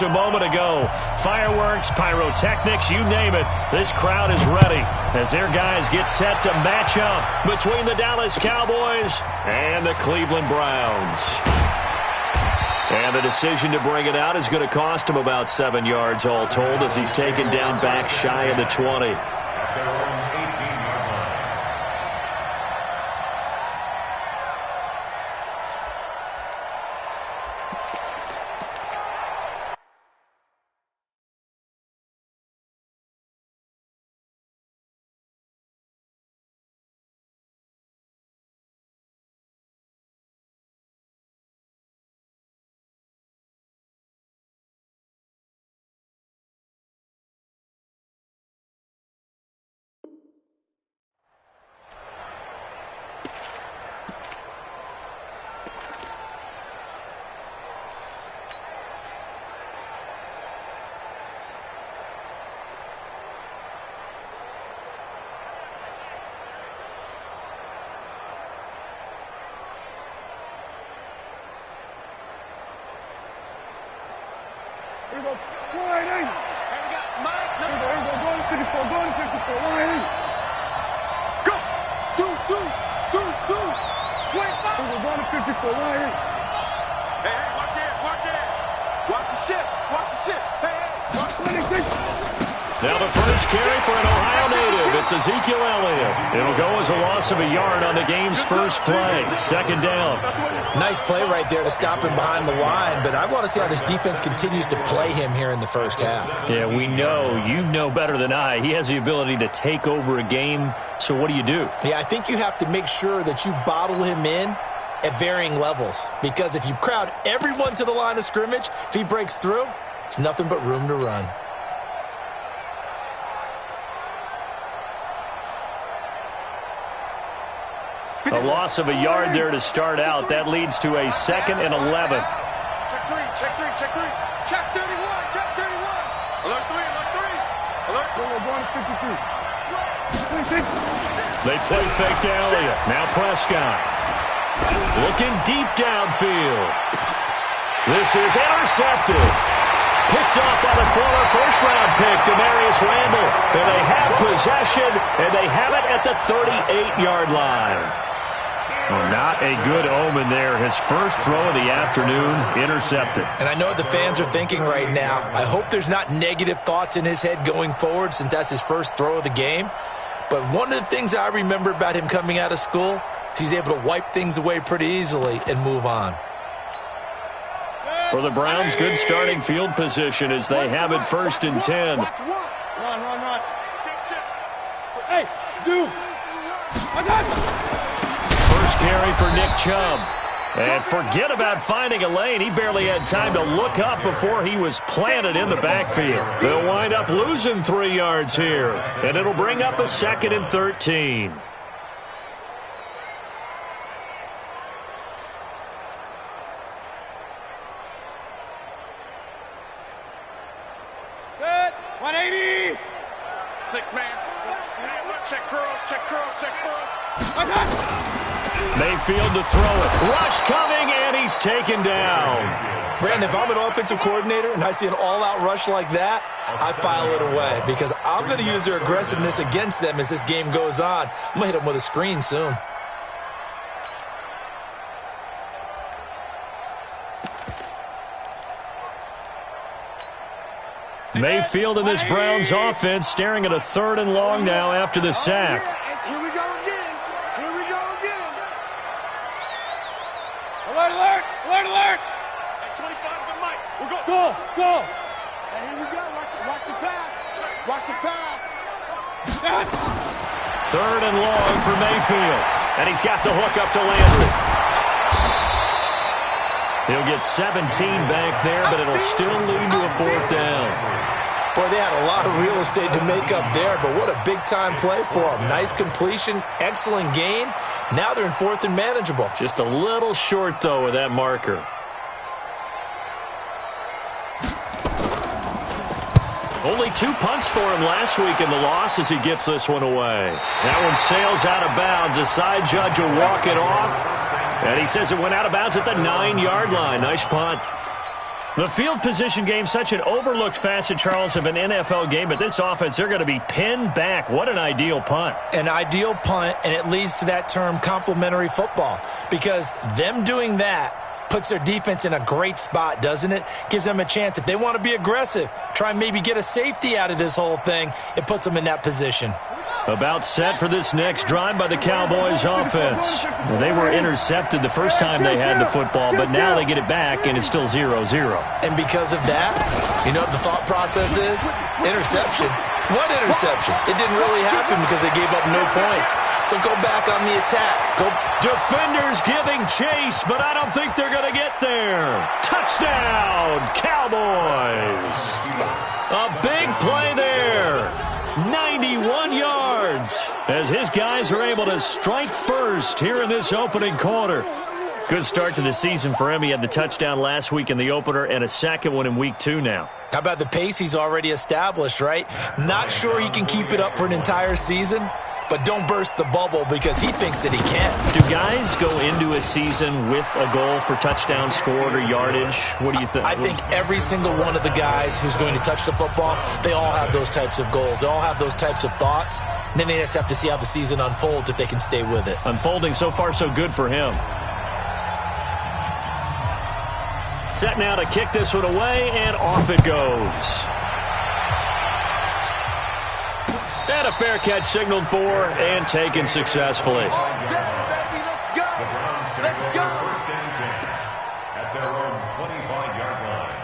A moment ago, fireworks, pyrotechnics, you name it, this crowd is ready as their guys get set to match up between the Dallas Cowboys and the Cleveland Browns. And the decision to bring it out is going to cost him about 7 yards all told as he's taken down back shy of the 20. Here we go. Line 8. And we got Mike. Here we go. Go to 54. Go to 54. Line 8. Go. Do. 25. Here we go. Go to 54. Line 8. Hey, watch it. Watch it. Watch the ship. Watch the ship. Hey, watch the 26. Now the first carry for an Ohio native. It's Ezekiel Elliott. It'll go as a loss of a yard on the game's first play. Second down. Nice play right there to stop him behind the line, but I want to see how this defense continues to play him here in the first half. Yeah, we know. You know better than I. He has the ability to take over a game. So what do you do? Yeah, I think you have to make sure that you bottle him in at varying levels, because if you crowd everyone to the line of scrimmage, if he breaks through, there's nothing but room to run. A loss of a yard there to start out. That leads to a 2nd and 11. Check 3. Check 3. Check 3. Check 31. Check 31. Alert 3. Alert 3. Alert. Go to 56. They play fake to Elliott. Now Prescott. Looking deep downfield. This is intercepted. Picked up by the former first-round pick, Demarius Randall. And they have possession, and they have it at the 38-yard line. Well, not a good omen there. His first throw of the afternoon, intercepted. And I know what the fans are thinking right now. I hope there's not negative thoughts in his head going forward since that's his first throw of the game. But one of the things I remember about him coming out of school is he's able to wipe things away pretty easily and move on. For the Browns, good starting field position as they have it 1st and 10. Run. Hey, do. I got it. First carry for Nick Chubb. And forget about finding a lane. He barely had time to look up before he was planted in the backfield. They'll wind up losing 3 yards here. And it'll bring up a 2nd and 13. Good. 180. 6-man. Check curls. Check curls. Check curls. I got it. Mayfield to throw it. Rush coming, and he's taken down. Brandon, if I'm an offensive coordinator and I see an all-out rush like that, I file it away because I'm going to use their aggressiveness against them as this game goes on. I'm going to hit them with a screen soon. Mayfield and this Browns offense staring at a 3rd and long now after the sack. Here we go again. Here we go again. Alert, alert, alert, alert. At 25 for Mike. We're going. Go. And here we go. Watch the pass. Watch the pass. 3rd and long for Mayfield. And he's got the hook up to Landry. He'll get 17 back there, but it'll still lead to a 4th down. Boy, they had a lot of real estate to make up there, but what a big-time play for them. Nice completion, excellent gain. Now they're in 4th and manageable. Just a little short, though, with that marker. Only 2 punts for him last week in the loss as he gets this one away. That one sails out of bounds. The side judge will walk it off. And he says it went out of bounds at the 9-yard line. Nice punt. The field position game, such an overlooked facet, Charles, of an NFL game, but this offense, they're going to be pinned back. What an ideal punt. An ideal punt, and it leads to that term complementary football, because them doing that puts their defense in a great spot, doesn't it? Gives them a chance. If they want to be aggressive, try and maybe get a safety out of this whole thing, it puts them in that position. About set for this next drive by the Cowboys offense. They were intercepted the first time they had the football, but now they get it back, and it's still 0-0. And because of that, you know what the thought process is? Interception. What interception? It didn't really happen because they gave up no points. So go back on the attack. Defenders giving chase, but I don't think they're going to get there. Touchdown, Cowboys. A big play there. 91 yards as his guys are able to strike first here in this opening quarter. Good start to the season for him. He had the touchdown last week in the opener and a second one in week 2 now. How about the pace he's already established, right? Not sure he can keep it up for an entire season, but don't burst the bubble because he thinks that he can. Do guys go into a season with a goal for touchdown scored or yardage? What do you think? I think every single one of the guys who's going to touch the football, they all have those types of goals. They all have those types of thoughts. And then they just have to see how the season unfolds if they can stay with it. Unfolding so far so good for him. Set now to kick this one away, and off it goes. And a fair catch signaled for and taken successfully. Let's go. Let's go. First and 10 at their own 25-yard line.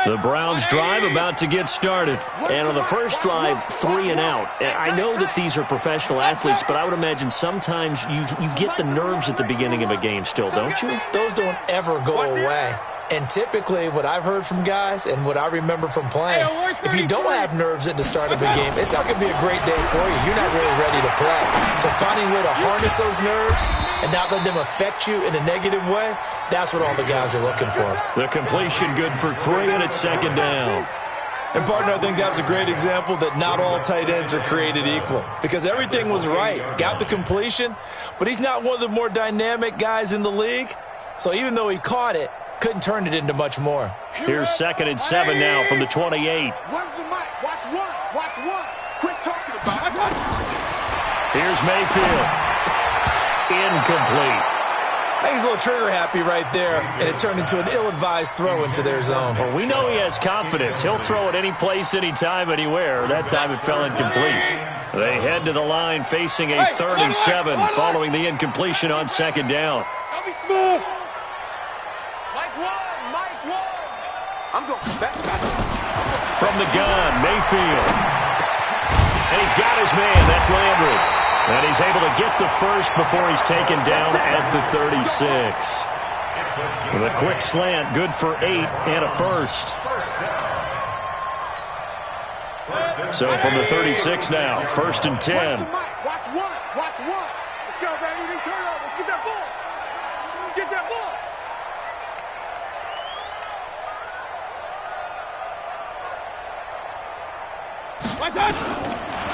The Browns drive about to get started. And on the first drive, 3 and out. And I know that these are professional athletes, but I would imagine sometimes you get the nerves at the beginning of a game still, don't you? Those don't ever go away. And typically what I've heard from guys and what I remember from playing, if you don't have nerves at the start of a game, it's not going to be a great day for you. You're not really ready to play. So finding a way to harness those nerves and not let them affect you in a negative way, that's what all the guys are looking for. The completion good for 3, and it's second down. And, partner, I think that was a great example that not all tight ends are created equal because everything was right. Got the completion, but he's not one of the more dynamic guys in the league. So even though he caught it, couldn't turn it into much more. Here's 2nd and 7 now from the 28. Where's the mic? Watch one. Watch one. Quit talking about it. Here's Mayfield. Incomplete. I think he's a little trigger happy right there, and it turned into an ill-advised throw into their zone. Well, we know he has confidence. He'll throw it any place, anytime, anywhere. That time it fell incomplete. They head to the line facing a 3rd and 7 following the incompletion on 2nd down. I'll be smooth. Mike one. I'm going back. From the gun, Mayfield. And he's got his man. That's Landry. And he's able to get the first before he's taken down at the 36. With a quick slant, good for 8 and a first. So from the 36 now, 1st and 10. Watch one. Watch one. Let's go, baby. Turn over. Get that ball. Get that ball.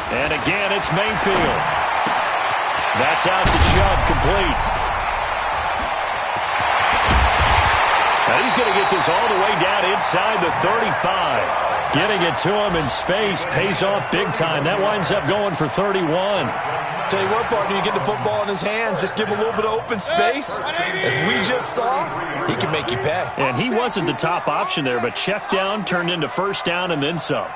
And again, it's Mayfield. That's out to Chubb, complete. Now he's going to get this all the way down inside the 35. Getting it to him in space pays off big time. That winds up going for 31. Tell you what, partner, you get the football in his hands, just give him a little bit of open space. As we just saw, he can make you pay. And he wasn't the top option there, but check down turned into first down and then some.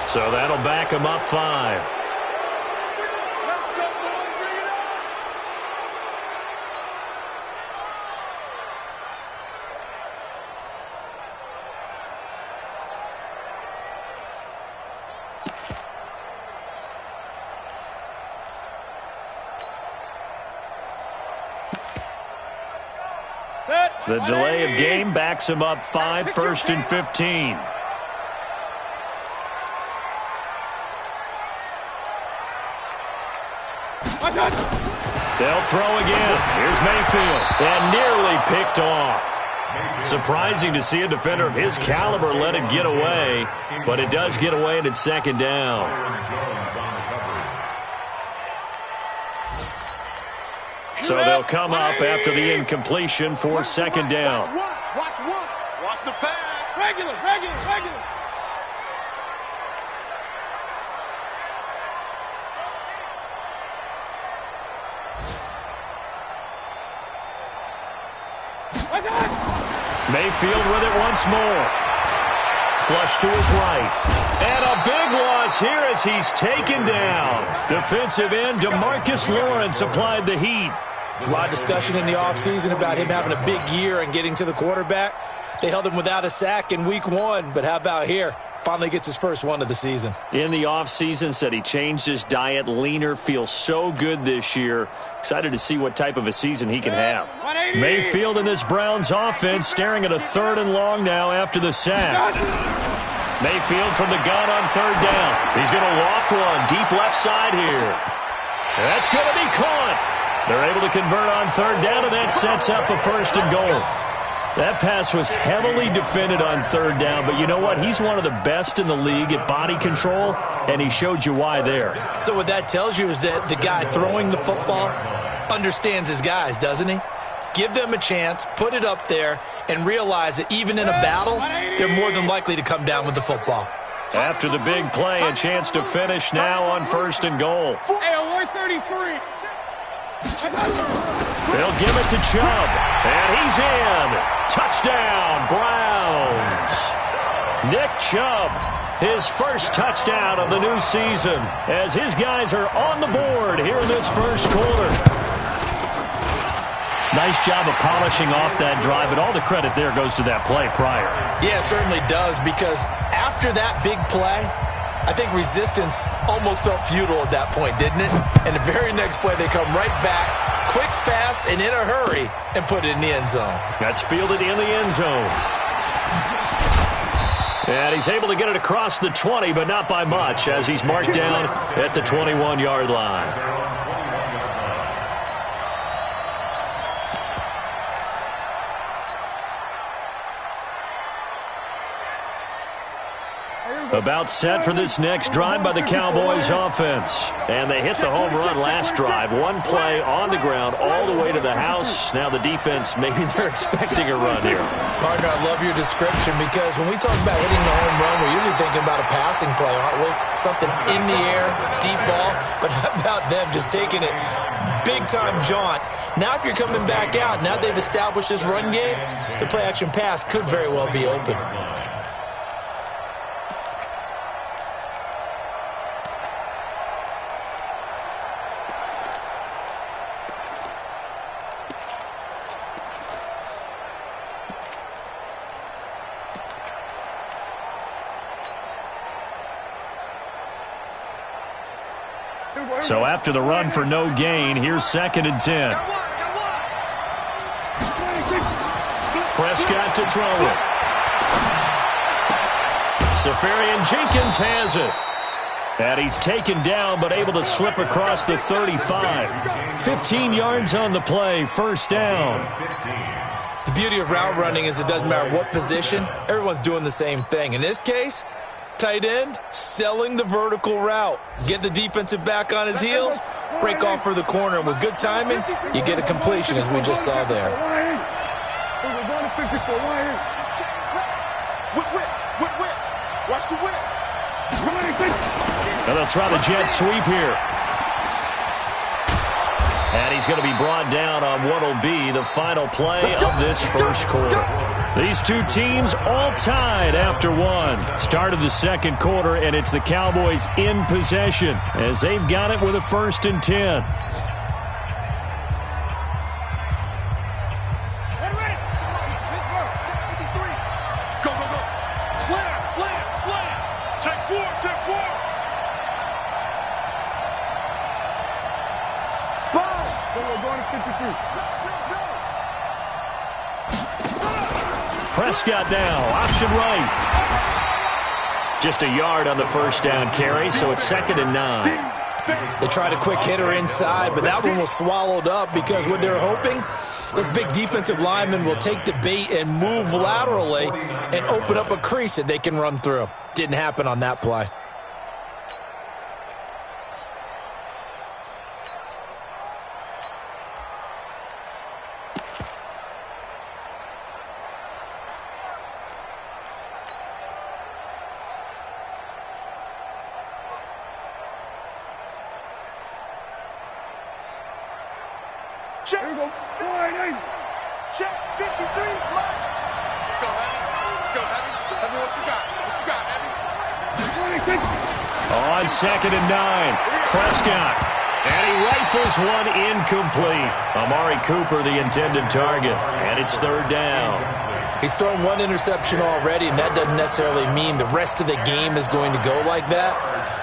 So that'll back him up 5. Let's go, boys. Bring it up. The delay of game backs him up 5, 1st and 15. They'll throw again. Here's Mayfield. And nearly picked off. Surprising to see a defender of his caliber let it get away, but it does get away and it's second down. So they'll come up after the incompletion for second down. Watch what? Watch the pass. Regular. Mayfield with it once more. Flush to his right. And a big loss here as he's taken down. Defensive end DeMarcus Lawrence applied the heat. There's a lot of discussion in the offseason about him having a big year and getting to the quarterback. They held him without a sack in week 1, but how about here? Finally gets his first one of the season. In the offseason, said he changed his diet, leaner, feels so good this year. Excited to see what type of a season he can have. Mayfield in this Browns offense staring at a 3rd and long now after the sack. Mayfield from the gun on 3rd down. He's going to loft one deep left side here. That's going to be caught. They're able to convert on 3rd down, and that sets up a 1st and goal. That pass was heavily defended on 3rd down, but you know what? He's one of the best in the league at body control, and he showed you why there. So what that tells you is that the guy throwing the football understands his guys, doesn't he? Give them a chance, put it up there, and realize that even in a battle, they're more than likely to come down with the football. After the big play, a chance to finish now on 1st and goal. Hey, 133. They'll give it to Chubb, and he's in. Touchdown, Browns. Nick Chubb, his first touchdown of the new season, as his guys are on the board here in this first quarter. Nice job of polishing off that drive, but all the credit there goes to that play prior. Yeah, it certainly does, because after that big play, I think resistance almost felt futile at that point, didn't it? And the very next play, they come right back, quick, fast, and in a hurry, and put it in the end zone. That's fielded in the end zone. And he's able to get it across the 20, but not by much, as he's marked down at the 21-yard line. About set for this next drive by the Cowboys offense. And they hit the home run last drive. One play on the ground all the way to the house. Now the defense, maybe they're expecting a run here. Partner, I love your description, because when we talk about hitting the home run, we're usually thinking about a passing play, aren't we? Something in the air, deep ball. But how about them just taking it big-time jaunt? Now if you're coming back out, now they've established this run game, the play-action pass could very well be open. So after the run for no gain, here's 2nd and 10. Prescott to throw it. Safarian Jenkins has it. And he's taken down, but able to slip across the 35. 15 yards on the play, 1st down. The beauty of route running is it doesn't matter what position, everyone's doing the same thing. In this case, tight end, selling the vertical route. Get the defensive back on his heels, break off for the corner, and with good timing, you get a completion, as we just saw there. Watch the whip. And they'll try the jet sweep here. And he's going to be brought down on what will be the final play of this first quarter. These two teams all tied after one. Start of the second quarter, and it's the Cowboys in possession as they've got it with a 1st and 10. Prescott now, option right. Just a yard on the 1st down carry, so it's 2nd and 9. They tried a quick hitter inside, but that one was swallowed up because what they're hoping, those big defensive linemen will take the bait and move laterally and open up a crease that they can run through. Didn't happen on that play. Check. Here we go. Check. 53. Line. Let's go, Heavy. Let's go, Heavy. Heavy, what you got? What you got, Heavy? On 2nd and 9, Prescott. And he rifles one incomplete. Amari Cooper, the intended target. And it's 3rd down. He's thrown one interception already, and that doesn't necessarily mean the rest of the game is going to go like that.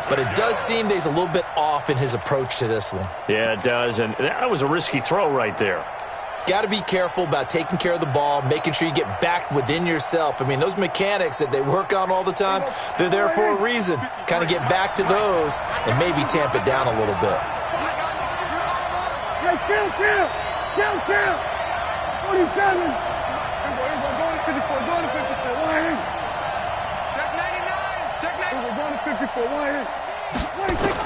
But it does seem that he's a little bit off in his approach to this one. Yeah, it does, and that was a risky throw right there. Got to be careful about taking care of the ball, making sure you get back within yourself. I mean, those mechanics that they work on all the time, they're there for a reason. Kind of get back to those and maybe tamp it down a little bit. Hey, chill. 47. Go to 54, go to 54, line in. Check 99. We're going to 54, line in. 26.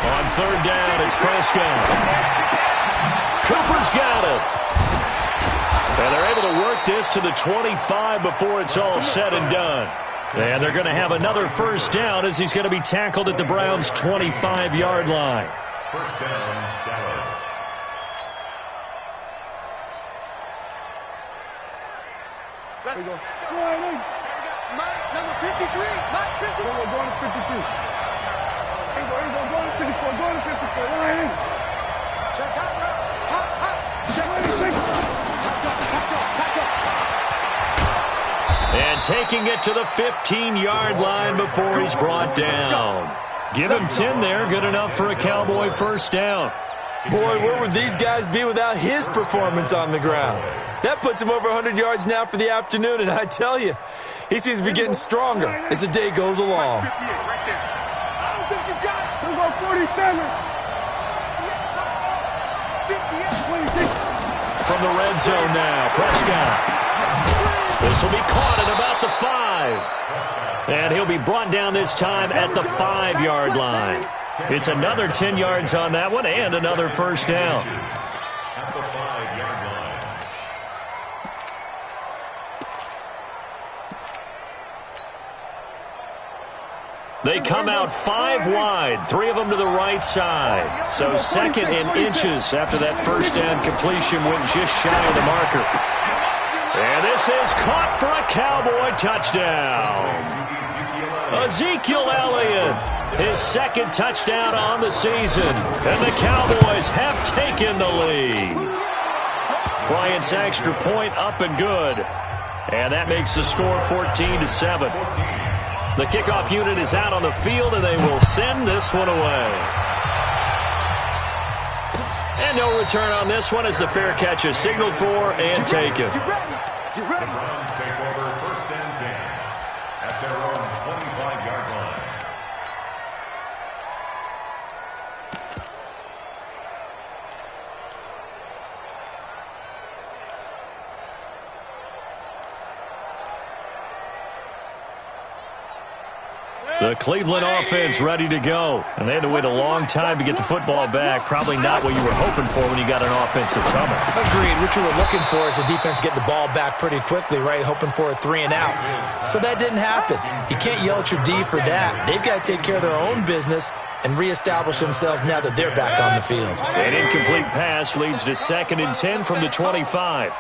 On 3rd down, it's Prescott. Cooper's got it. And they're able to work this to the 25 before it's all said and done. And they're going to have another 1st down as he's going to be tackled at the Browns' 25-yard line. 1st down, Dallas. Let's go. Mike, number 53. Mike, 53. We're going to 52. Here we go. Go to 54. Go to 54. Line in. Check out. Hot. Check 26. Pack up. And taking it to the 15-yard line before he's brought down. Give him 10 there. Good enough for a Cowboy 1st down. Boy, where would these guys be without his performance on the ground? That puts him over 100 yards now for the afternoon, and I tell you, he seems to be getting stronger as the day goes along. I don't think you got it. So go 47. 58. 26. From the red zone now, Prescott. This will be caught at about the 5. And he'll be brought down this time at the 5-yard line. It's another 10 yards on that one and another 1st down. At the 5-yard line. They come out 5 wide, 3 of them to the right side. So 2nd and inches after that 1st down completion went just shy of the marker. And this is caught for a Cowboy touchdown. Ezekiel Elliott, his 2nd touchdown on the season. And the Cowboys have taken the lead. Bryant's extra point up and good. And that makes the score 14-7. The kickoff unit is out on the field, and they will send this one away. And no return on this one as the fair catch is signaled for and taken. The Browns take over 1st and 10 at their own 25-yard line. The Cleveland offense ready to go. And they had to wait a long time to get the football back. Probably not what you were hoping for when you got an offense that's humming. Agreed. What you were looking for is the defense get the ball back pretty quickly, right? Hoping for a 3 and out. So that didn't happen. You can't yell at your D for that. They've got to take care of their own business and reestablish themselves now that they're back on the field. An incomplete pass leads to 2nd and 10 from the 25.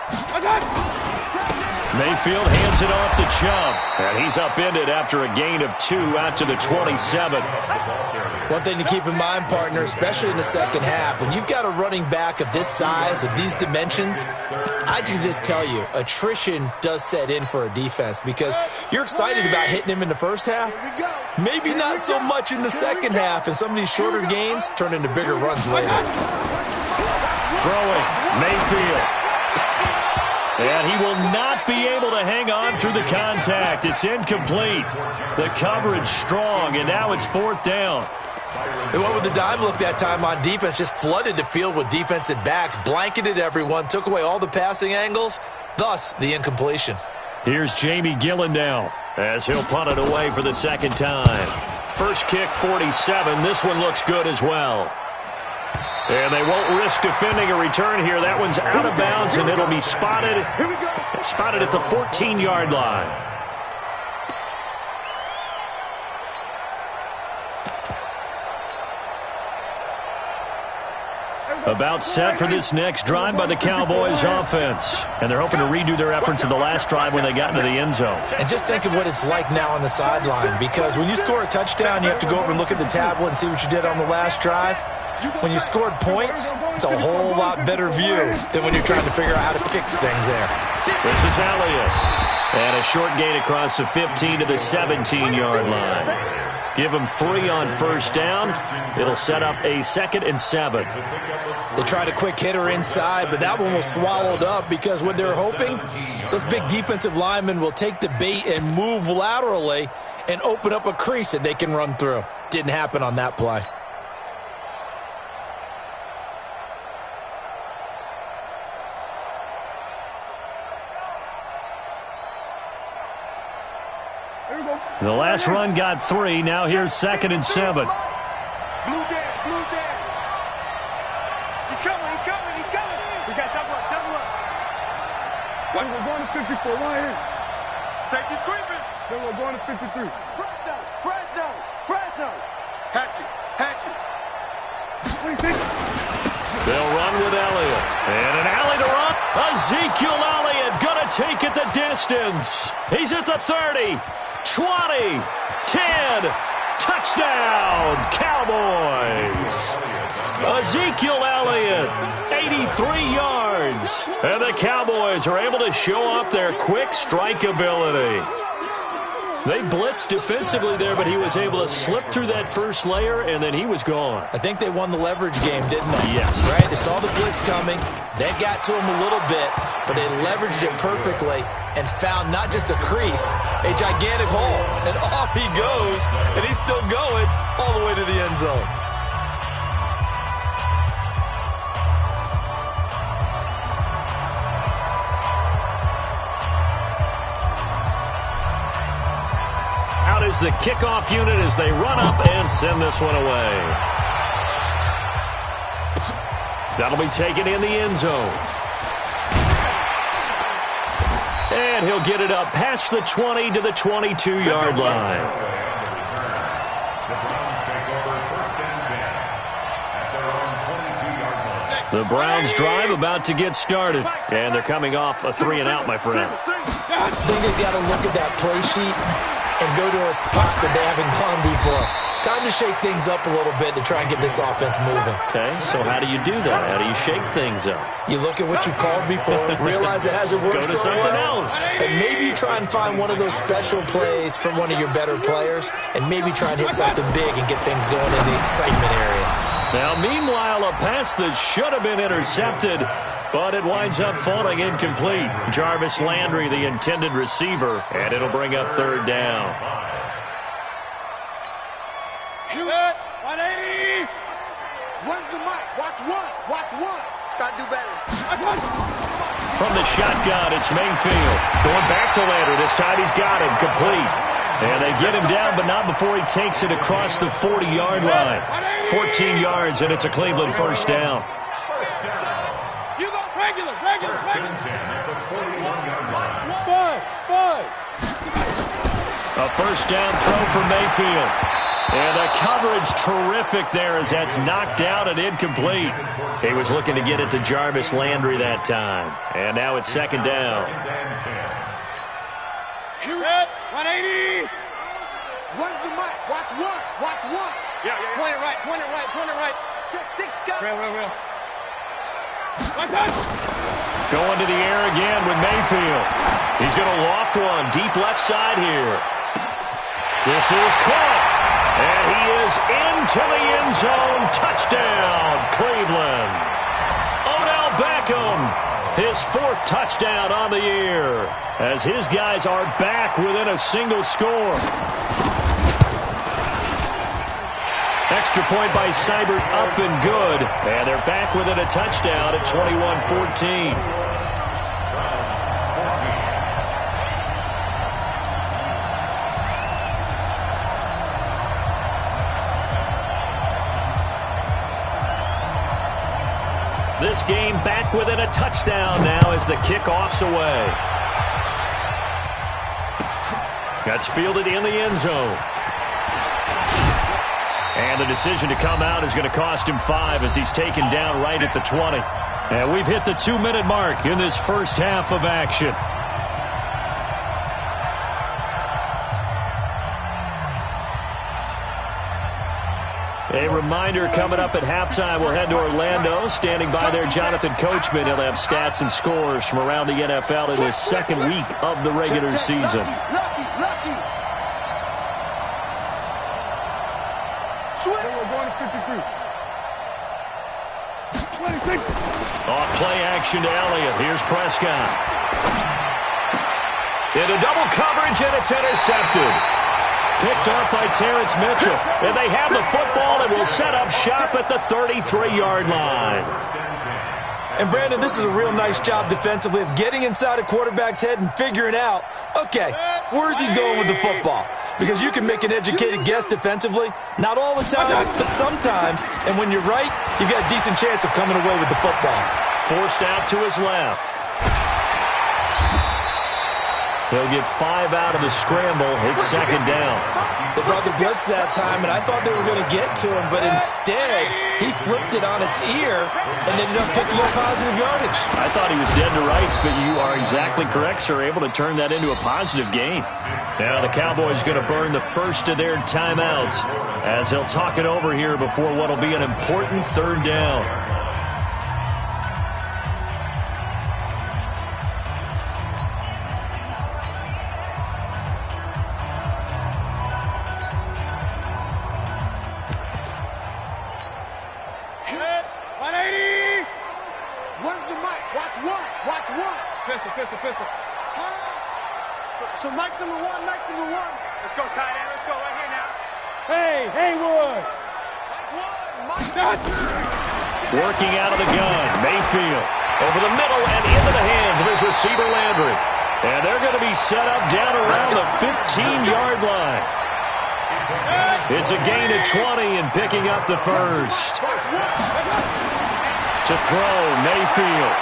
Mayfield hands it off to Chubb. And he's upended after a gain of 2 out to the 27. One thing to keep in mind, partner, especially in the second half, when you've got a running back of this size, of these dimensions, I can just tell you, attrition does set in for a defense because you're excited about hitting him in the first half. Maybe not so much in the second half, and some of these shorter gains turn into bigger runs later. Throwing, Mayfield. And he will not be able to hang on through the contact. It's incomplete. The coverage strong, and now it's 4th down. They went with the dime look that time on defense, just flooded the field with defensive backs, blanketed everyone, took away all the passing angles, thus the incompletion. Here's Jamie Gillen now as he'll punt it away for the second time. First kick, 47. This one looks good as well. And they won't risk defending a return here. That one's out of bounds, and it'll be spotted at the 14-yard line. About set for this next drive by the Cowboys offense. And they're hoping to redo their efforts in the last drive when they got into the end zone. And just think of what it's like now on the sideline, because when you score a touchdown, you have to go over and look at the tablet and see what you did on the last drive. When you scored points, it's a whole lot better view than when you're trying to figure out how to fix things there. This is Elliott. And a short gain across the 15 to the 17-yard line. Give them 3 on first down. It'll set up a 2nd and 7. They tried a quick hitter inside, but that one was swallowed up because what they're hoping, those big defensive linemen will take the bait and move laterally and open up a crease that they can run through. Didn't happen on that play. The last run got 3. Now here's 2nd and 7. Blue dead, blue dead. He's coming. We got double up. What? We're going to 54. Right here. Safety's creeping. Then we're going to 53. Fresno. Hatchet. What do you think? They'll run with Elliott. And an alley to run. Ezekiel Elliott going to take it the distance. He's at the 30. 20, 10, touchdown, Cowboys. Ezekiel Elliott, 83 yards. And the Cowboys are able to show off their quick strike ability. They blitzed defensively there, but he was able to slip through that first layer, and then he was gone. I think they won the leverage game, didn't they? Yes. Right? They saw the blitz coming. That got to him a little bit, but they leveraged it perfectly and found not just a crease, a gigantic hole. And off he goes, and he's still going all the way to the end zone. Out is the kickoff unit as they run up and send this one away. That'll be taken in the end zone. And he'll get it up past the 20 to the 22-yard line. The Browns drive about to get started. And they're coming off a 3-and-out, my friend. I think they've got to look at that play sheet and go to a spot that they haven't gone before. Time to shake things up a little bit to try and get this offense moving. Okay, so how do you do that? How do you shake things up? You look at what you've called before, realize it hasn't worked Go to something else. and maybe you try and find one of those special plays from one of your better players, and maybe try and hit something big and get things going in the excitement area. Now, meanwhile, a pass that should have been intercepted, but it winds up falling incomplete. Jarvis Landry, the intended receiver, and it'll bring up 3rd down. 180. When's the mic? Watch one. Gotta do better. From the shotgun, it's Mayfield. Going back to Landry. This time he's got him complete. And they get him down, but not before he takes it across the 40-yard line. 14 yards, and it's a Cleveland first down. You go regular. Five. A first down throw for Mayfield. And the coverage terrific there as that's knocked down and incomplete. He was looking to get it to Jarvis Landry that time. And now it's 2nd down. 180. When's the mic? Watch one. Yeah. Point it right. Check, go. Real. Going to the air again with Mayfield. He's going to loft one deep left side here. This is caught. And he is into the end zone. Touchdown, Cleveland. Odell Beckham, his 4th touchdown on the year, as his guys are back within a single score. extra point by Seibert up and good. And they're back within a touchdown at 21-14. This game back within a touchdown now as the kickoff's away. That's fielded in the end zone. And the decision to come out is going to cost him 5 as he's taken down right at the 20. And we've hit the 2-minute mark in this first half of action. A reminder coming up at halftime, we'll head to Orlando. Standing by there, Jonathan Coachman. He'll have stats and scores from around the NFL in his second week of the regular season. Off play action to Elliott. Here's Prescott. Into double coverage, and it's intercepted. Picked up by Terrence Mitchell. And they have the football and will set up shop at the 33-yard line. And, Brandon, this is a real nice job defensively of getting inside a quarterback's head and figuring out, okay, where's he going with the football? Because you can make an educated guess defensively. Not all the time, but sometimes. And when you're right, you've got a decent chance of coming away with the football. Forced out to his left. He'll get 5 out of the scramble. It's second down. They brought the blitz that time, and I thought they were going to get to him, but instead, he flipped it on its ear and ended up picking up positive yardage. I thought he was dead to rights, but you are exactly correct, sir. Able to turn that into a positive gain. Now the Cowboys going to burn the first of their timeouts as they'll talk it over here before what will be an important third down. Pistol. So Mike's number one. Let's go, tight end. Let's go right here now. Hey, Haywood. Working out of the gun. Mayfield over the middle and into the hands of his receiver, Landry. And they're going to be set up down around the 15-yard line. It's a gain of 20 and picking up the first. To throw, Mayfield.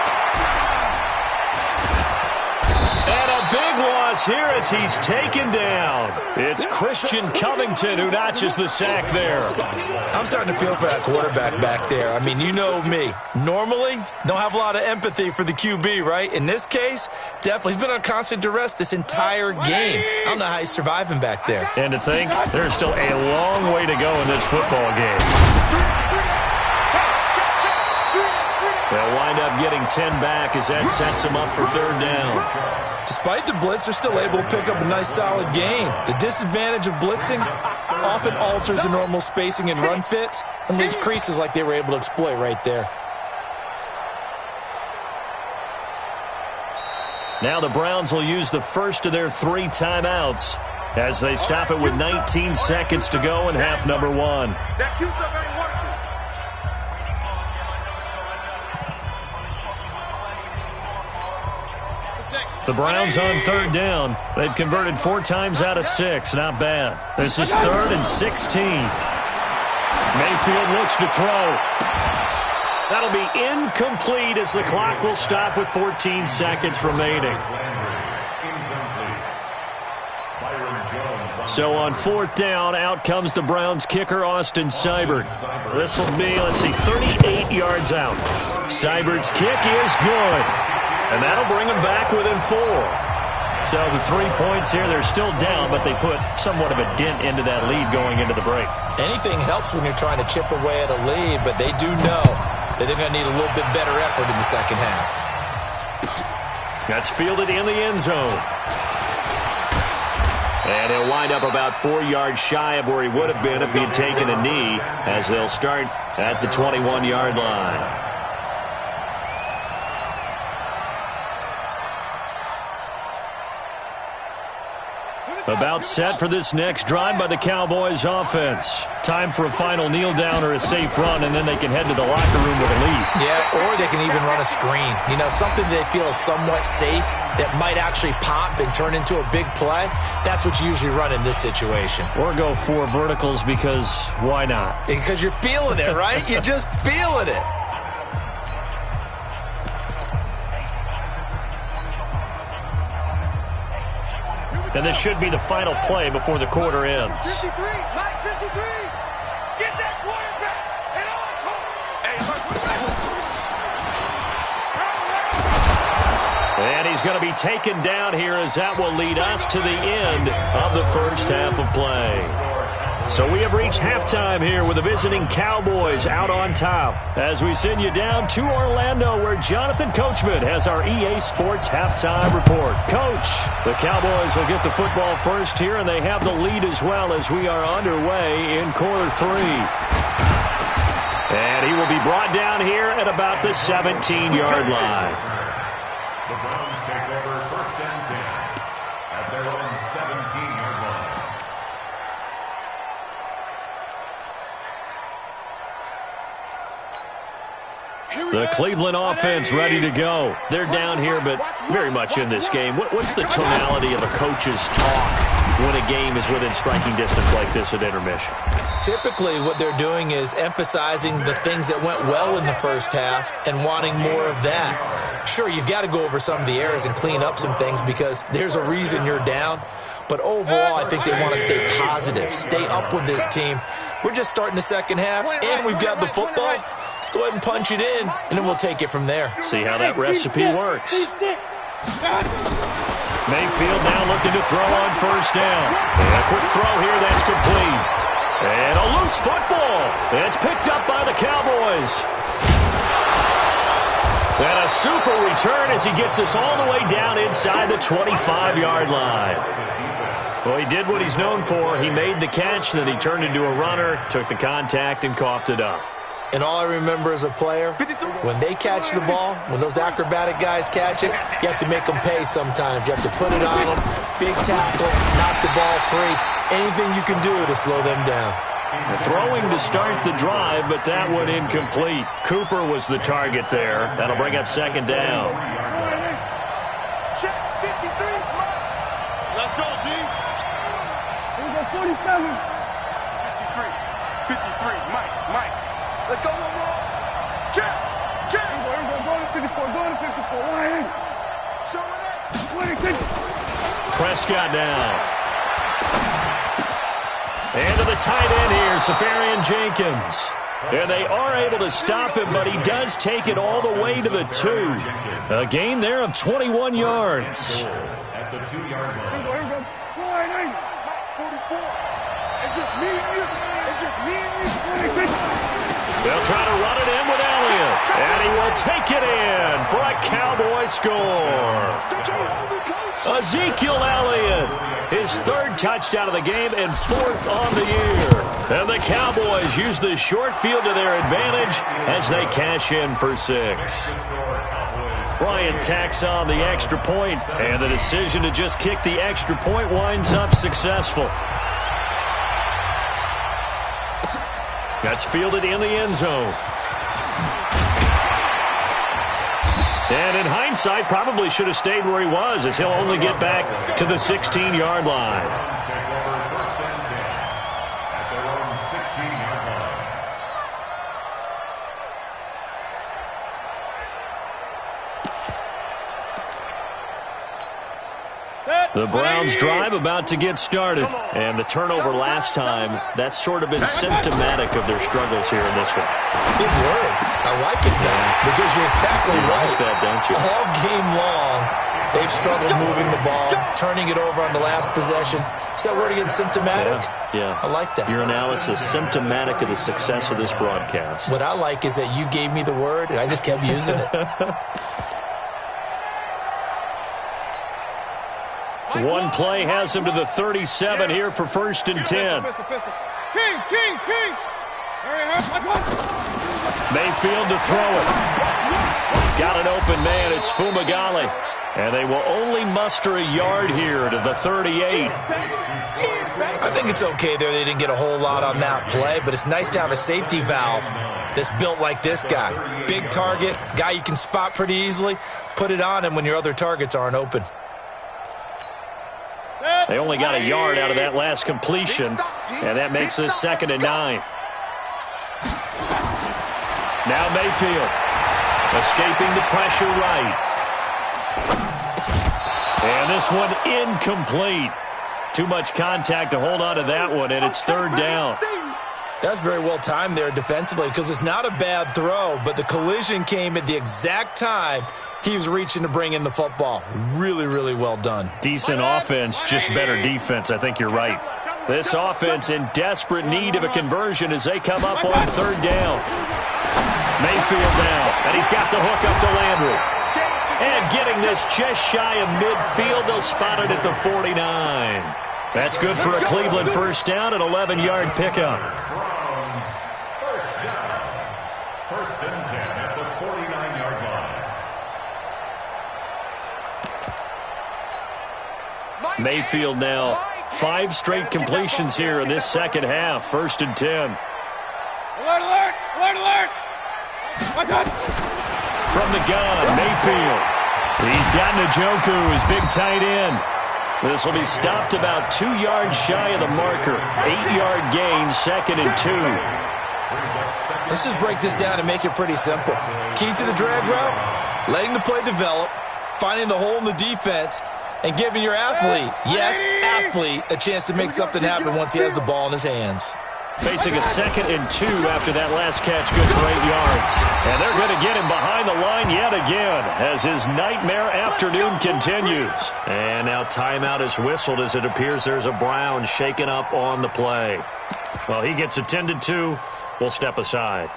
And a big loss here as he's taken down. It's Christian Covington who notches the sack there. I'm starting to feel for that quarterback back there. I mean, you know me. Normally, don't have a lot of empathy for the QB, right? In this case, definitely. He's been on constant duress this entire game. I don't know how he's surviving back there. And to think, there's still a long way to go in this football game. They'll wind up getting 10 back as that sets them up for third down. Despite the blitz, they're still able to pick up a nice, solid gain. The disadvantage of blitzing often alters the normal spacing and run fits and leaves creases like they were able to exploit right there. Now the Browns will use the first of their 3 timeouts as they stop it with 19 seconds to go in half number 1. That cue stuff ain't working. The Browns on third down. They've converted 4 times out of 6. Not bad. This is 3rd and 16. Mayfield looks to throw. That'll be incomplete as the clock will stop with 14 seconds remaining. So on 4th down, out comes the Browns kicker, Austin Seibert. This will be, 38 yards out. Seibert's kick is good. And that'll bring them back within 4. So the 3 points here, they're still down, but they put somewhat of a dent into that lead going into the break. Anything helps when you're trying to chip away at a lead, but they do know that they're going to need a little bit better effort in the second half. That's fielded in the end zone. And he'll wind up about 4 yards shy of where he would have been if he had taken a knee, as they'll start at the 21-yard line. About set for this next drive by the Cowboys offense. Time for a final kneel down or a safe run, and then they can head to the locker room with a lead. Yeah, or they can even run a screen. You know, something they feel is somewhat safe that might actually pop and turn into a big play. That's what you usually run in this situation. Or go 4 verticals because why not? Because you're feeling it, right? You're just feeling it. And this should be the final play before the quarter ends. 53, Mike, 53. Get that quarterback and on. And he's going to be taken down here as that will lead us to the end of the first half of play. So we have reached halftime here with the visiting Cowboys out on top as we send you down to Orlando where Jonathan Coachman has our EA Sports halftime report. Coach, the Cowboys will get the football first here, and they have the lead as well as we are underway in quarter 3. And he will be brought down here at about the 17-yard line. The Browns take over first and 10 at their own 17-yard line. The Cleveland offense ready to go. They're down here, but very much in this game. What's the tonality of a coach's talk when a game is within striking distance like this at intermission? Typically, what they're doing is emphasizing the things that went well in the first half and wanting more of that. Sure, you've got to go over some of the errors and clean up some things because there's a reason you're down. But overall, I think they want to stay positive, stay up with this team. We're just starting the second half, and we've got the football. Let's go ahead and punch it in, and then we'll take it from there. See how that recipe works. Mayfield now looking to throw on first down. And a quick throw here, that's complete. And a loose football. It's picked up by the Cowboys. And a super return as he gets us all the way down inside the 25-yard line. Well, he did what he's known for. He made the catch, then he turned into a runner, took the contact, and coughed it up. And all I remember as a player, when they catch the ball, when those acrobatic guys catch it, you have to make them pay sometimes. You have to put it on them, big tackle, knock the ball free. Anything you can do to slow them down. Throwing to start the drive, but that one incomplete. Cooper was the target there. That'll bring up second down. Check 53, let's go, D. Here we go, 47. 53, Mike. Let's go, one more. Check. Here we go, go to 54, Why? Showing it. Prescott now. And to the tight end here, Safarian Jenkins. And they are able to stop him, but he does take it all the way to the 2. A gain there of 21 yards. At the 2-yard line. Here we go. 44. It's just me and you. They'll try to run it in with Elliott. And he will take it in for a Cowboy score. Ezekiel Elliott, his 3rd touchdown of the game and 4th on the year. And the Cowboys use the short field to their advantage as they cash in for 6. Bryant tacks on the extra point, and the decision to just kick the extra point winds up successful. That's fielded in the end zone. And in hindsight, probably should have stayed where he was as he'll only get back to the 16-yard line. Take over first and 10 at their own 16-yard line. The Browns drive about to get started. And the turnover last time, that's sort of been symptomatic of their struggles here in this one. Good word. I like it, though, because you're exactly right. Like that, don't you? All game long, they've struggled moving the ball, turning it over on the last possession. Is that word again, symptomatic? Yeah. I like that. Your analysis, symptomatic of the success of this broadcast. What I like is that you gave me the word, and I just kept using it. One play has him to the 37 here for first and 10. King. Mayfield to throw it. Got an open man. It's Fumagalli. And they will only muster a yard here to the 38. I think it's okay there. They didn't get a whole lot on that play, but it's nice to have a safety valve that's built like this guy. Big target, guy you can spot pretty easily. Put it on him when your other targets aren't open. They only got a yard out of that last completion, and that makes this 2nd and 9. Now Mayfield escaping the pressure right. And this one incomplete. Too much contact to hold on to that one, and it's 3rd down. That's very well timed there defensively because it's not a bad throw, but the collision came at the exact time he was reaching to bring in the football. Really, really well done. Decent offense, just better defense. I think you're right. This offense in desperate need of a conversion as they come up on 3rd down. Mayfield now, and he's got the hook up to Landry. And getting this just shy of midfield, they'll spot it at the 49. That's good for a Cleveland 1st down, an 11-yard pickup. First and 10 at the 49-yard line. Mayfield now, 5 straight completions here in this 2nd half. 1st and 10. Alert, alert, alert, alert. What's up? From the gun, Mayfield. He's got Njoku, his big tight end. This will be stopped about 2 yards shy of the marker. 8-yard gain, 2nd and 2. Let's just break this down and make it pretty simple. Key to the drag route, letting the play develop, finding the hole in the defense, and giving your athlete, yes, athlete, a chance to make something happen once he has the ball in his hands. Facing a 2nd and 2 after that last catch, good for 8 yards. And they're going to get him behind the line yet again as his nightmare afternoon continues. And now timeout is whistled as it appears there's a Brown shaken up on the play. Well, he gets attended to. We'll step aside.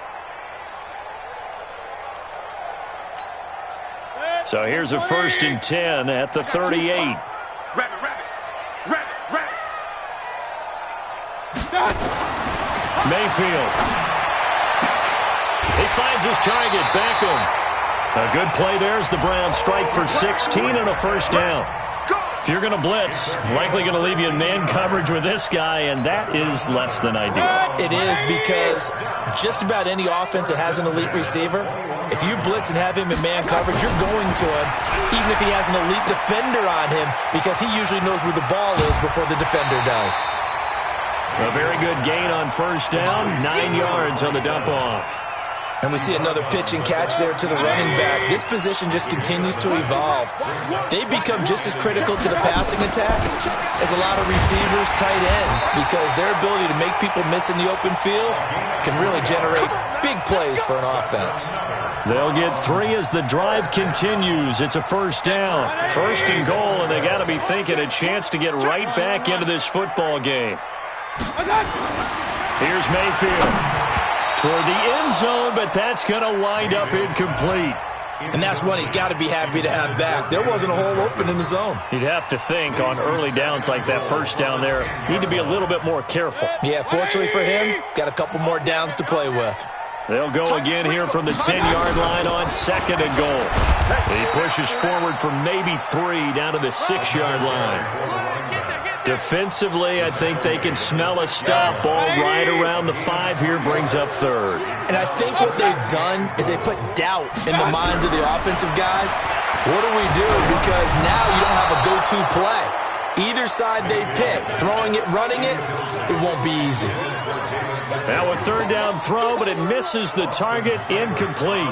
So here's a 1st and 10 at the 38. Rabbit, rabbit, rabbit, rabbit. Mayfield. He finds his target, Beckham. A good play there as the Browns strike for 16 and a 1st down. If you're going to blitz, likely going to leave you in man coverage with this guy, and that is less than ideal. It is because just about any offense that has an elite receiver, if you blitz and have him in man coverage, you're going to him, even if he has an elite defender on him, because he usually knows where the ball is before the defender does. A very good gain on 1st down, 9 yards on the dump-off. And we see another pitch and catch there to the running back. This position just continues to evolve. They become just as critical to the passing attack as a lot of receivers, tight ends, because their ability to make people miss in the open field can really generate big plays for an offense. They'll get 3 as the drive continues. It's a 1st down. 1st and goal, and they got to be thinking a chance to get right back into this football game. Here's Mayfield toward the end zone, but that's going to wind up incomplete. And that's one he's got to be happy to have back. There wasn't a hole open in the zone. You'd have to think on early downs like that 1st down there, need to be a little bit more careful. Yeah, fortunately for him, got a couple more downs to play with. They'll go again here from the 10-yard line on 2nd and goal. He pushes forward for maybe 3 down to the 6-yard line. Defensively, I think they can smell a stop. Ball right around the 5 here, brings up 3rd. And I think what they've done is they put doubt in the minds of the offensive guys. What do we do? Because now you don't have a go-to play. Either side they pick, throwing it, running it, it won't be easy. Now a 3rd down throw, but it misses the target, incomplete.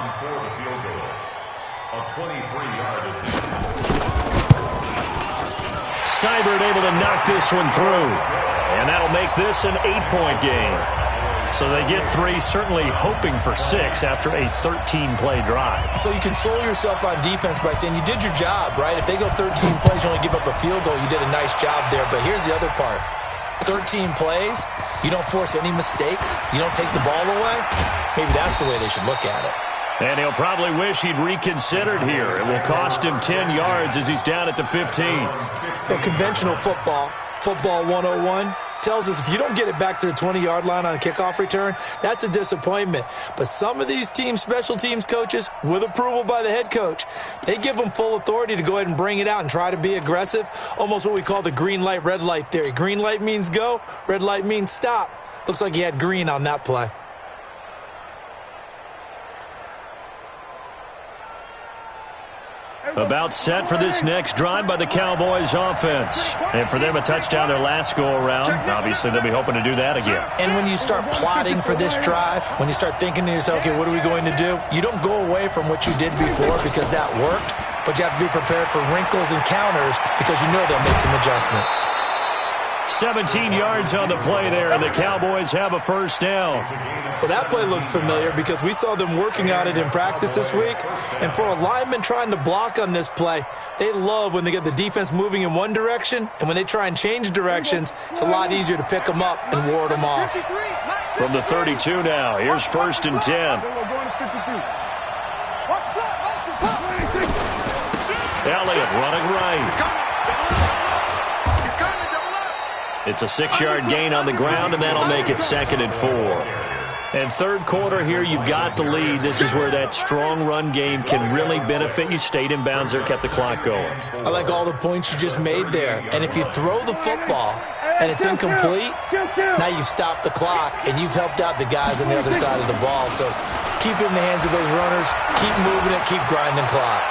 A 23-yard attempt. Seibert able to knock this one through. And that'll make this an 8-point game. So they get 3, certainly hoping for 6 after a 13-play drive. So you console yourself on defense by saying you did your job, right? If they go 13 plays, you only give up a field goal, you did a nice job there. But here's the other part. 13 plays, you don't force any mistakes, you don't take the ball away. Maybe that's the way they should look at it. And he'll probably wish he'd reconsidered here. It will cost him 10 yards as he's down at the 15. So conventional football 101, tells us if you don't get it back to the 20-yard line on a kickoff return, that's a disappointment. But some of these teams, special teams coaches, with approval by the head coach, they give them full authority to go ahead and bring it out and try to be aggressive, almost what we call the green light, red light theory. Green light means go, red light means stop. Looks like he had green on that play. About set for this next drive by the Cowboys offense. And for them, a touchdown their last go-around. Obviously, they'll be hoping to do that again. And when you start plotting for this drive, when you start thinking to yourself, okay, what are we going to do? You don't go away from what you did before because that worked, but you have to be prepared for wrinkles and counters because you know they'll make some adjustments. 17 yards on the play there, and the Cowboys have a first down. Well, that play looks familiar because we saw them working on it in practice this week. And for a lineman trying to block on this play, they love when they get the defense moving in one direction, and when they try and change directions, it's a lot easier to pick them up and ward them off. From the 32 now, here's 1st and 10. Elliott running right. It's a 6-yard gain on the ground, and that'll make it 2nd and 4. And third quarter here, you've got the lead. This is where that strong run game can really benefit you. Stayed in bounds there, kept the clock going. I like all the points you just made there. And if you throw the football and it's incomplete, now you've stopped the clock, and you've helped out the guys on the other side of the ball. So keep it in the hands of those runners. Keep moving it. Keep grinding clock.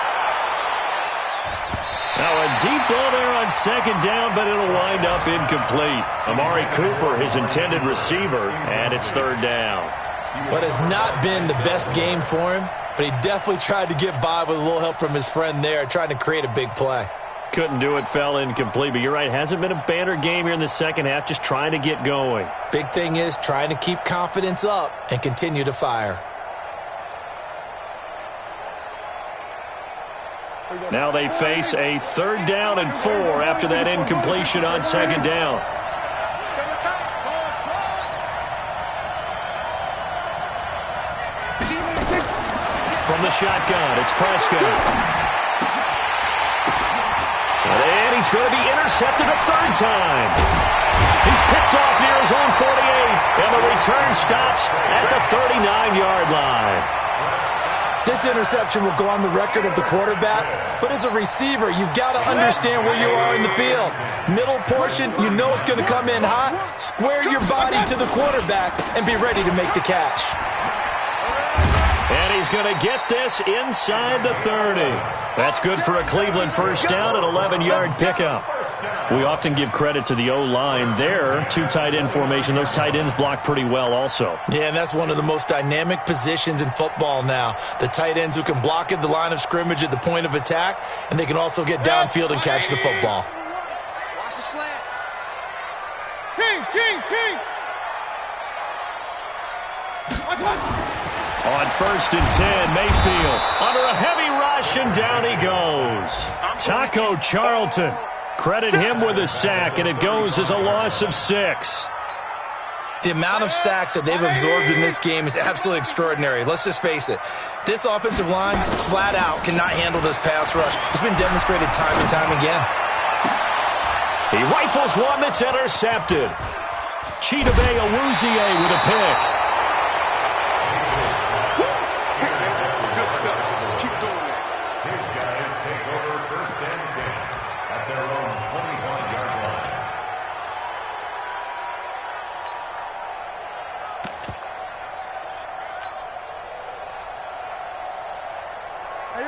Now a deep ball there on 2nd down, but it'll wind up incomplete. Amari Cooper, his intended receiver, and it's 3rd down. What has not been the best game for him, but he definitely tried to get by with a little help from his friend there, trying to create a big play. Couldn't do it, fell incomplete, but you're right, hasn't been a banner game here in the second half, just trying to get going. Big thing is trying to keep confidence up and continue to fire. Now they face a 3rd down and 4 after that incompletion on 2nd down. From the shotgun, it's Prescott. And he's going to be intercepted a 3rd time. He's picked off near his own 48, and the return stops at the 39-yard line. This interception will go on the record of the quarterback, but as a receiver, you've got to understand where you are in the field. Middle portion, you know it's going to come in hot. Square your body to the quarterback and be ready to make the catch. And he's going to get this inside the 30. That's good for a Cleveland first down, an 11-yard pickup. We often give credit to the O-line there. 2 tight end formation. Those tight ends block pretty well also. Yeah, and that's one of the most dynamic positions in football now. The tight ends who can block at the line of scrimmage at the point of attack, and they can also get downfield and catch the football. Watch the slant. King. On 1st and 10, Mayfield under a heavy rush, and down he goes. Taco Charlton. Credit him with a sack, and it goes as a loss of 6. The amount of sacks that they've absorbed in this game is absolutely extraordinary. Let's just face it. This offensive line, flat out, cannot handle this pass rush. It's been demonstrated time and time again. He rifles one that's intercepted. Chidobe Awuzie with a pick.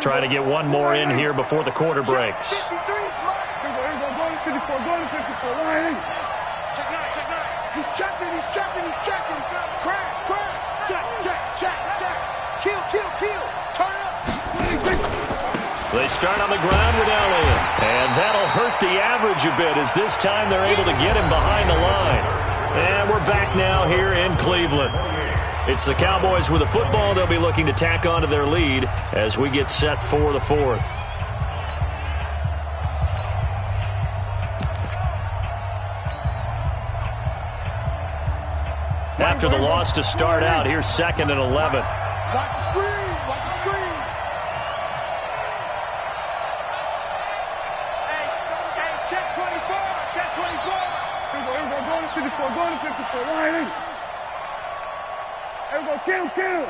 Trying to get one more in here before the quarter breaks. Check 9. He's checking. Crash. Check. Kill. Turn up. They start on the ground with Elliott. And that'll hurt the average a bit as this time they're able to get him behind the line. And we're back now here in Cleveland. It's the Cowboys with the football. They'll be looking to tack on to their lead as we get set for the 4th. After the loss to start out, here's 2nd and 11. Watch the screen. Hey, check 24. Kill.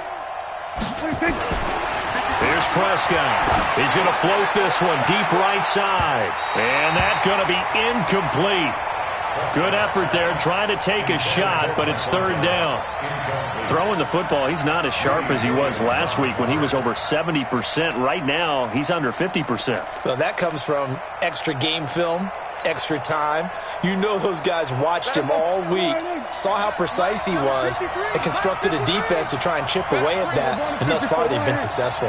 Here's Prescott. He's going to float this one deep right side. And that's going to be incomplete. Good effort there trying to take a shot, but it's third down. Throwing the football, he's not as sharp as he was last week when he was over 70%. Right now, he's under 50%. Well, that comes from extra game film, extra time. You know those guys watched him all week, saw how precise he was, and constructed a defense to try and chip away at that, and thus far they've been successful.